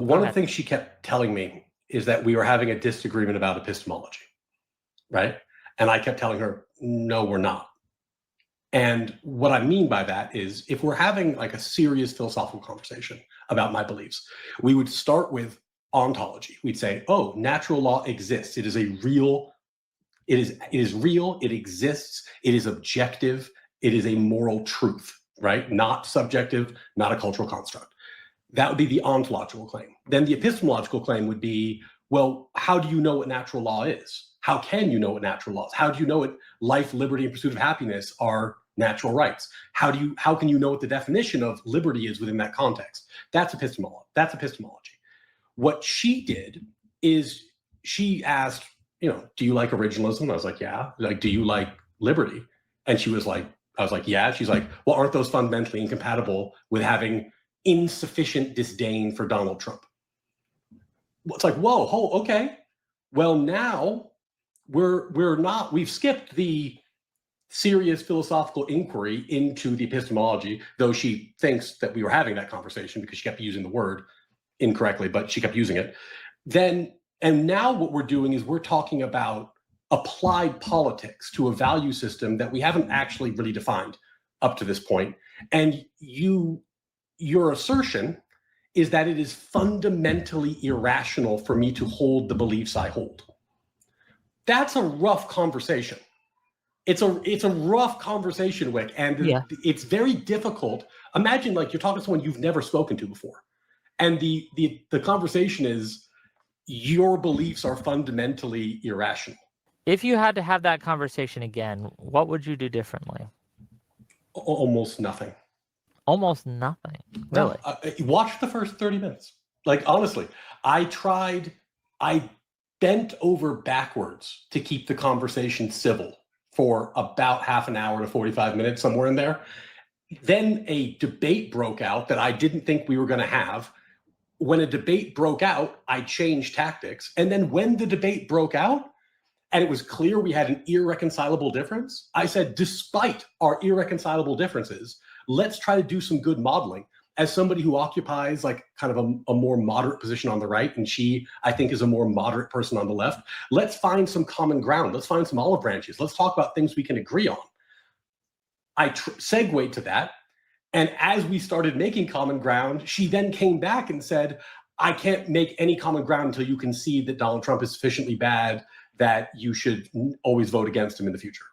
one of the things she kept telling me is that we were having a disagreement about epistemology, right? And I kept telling her, no, we're not. And what I mean by that is if we're having like a serious philosophical conversation about my beliefs, we would start with ontology. We'd say, oh, natural law exists. It is real, it exists, it is objective, it is a moral truth, right? Not subjective, not a cultural construct. That would be the ontological claim. Then the epistemological claim would be, well, how do you know what natural law is? How can you know what natural law is? How do you know what life, liberty, and pursuit of happiness are natural rights? How can you know what the definition of liberty is within that context? That's epistemology. What she did is she asked, do you like originalism? I was like, yeah. Like, do you like liberty? And she was like, I was like, yeah. She's like, well, aren't those fundamentally incompatible with having insufficient disdain for Donald Trump? It's like, whoa, okay. Well, now we've skipped the serious philosophical inquiry into the epistemology, though she thinks that we were having that conversation because she kept using the word incorrectly, but she kept using it. And now what we're doing is we're talking about applied politics to a value system that we haven't actually really defined up to this point. And your assertion is that it is fundamentally irrational for me to hold the beliefs I hold. That's a rough conversation. It's a rough conversation, Whick, and it's very difficult. Imagine like you're talking to someone you've never spoken to before, and the conversation is your beliefs are fundamentally irrational. If you had to have that conversation again, what would you do differently? Almost nothing. Almost nothing. Really? No, watch the first 30 minutes. Like, honestly, I bent over backwards to keep the conversation civil for about half an hour to 45 minutes, somewhere in there. Then a debate broke out that I didn't think we were going to have. When a debate broke out, I changed tactics. And then when the debate broke out, and it was clear we had an irreconcilable difference, I said, despite our irreconcilable differences, let's try to do some good modeling. As somebody who occupies like kind of a more moderate position on the right, and she, I think, is a more moderate person on the left, let's find some common ground. Let's find some olive branches. Let's talk about things we can agree on. I segued to that. And as we started making common ground, she then came back and said, I can't make any common ground until you concede that Donald Trump is sufficiently bad that you should always vote against him in the future.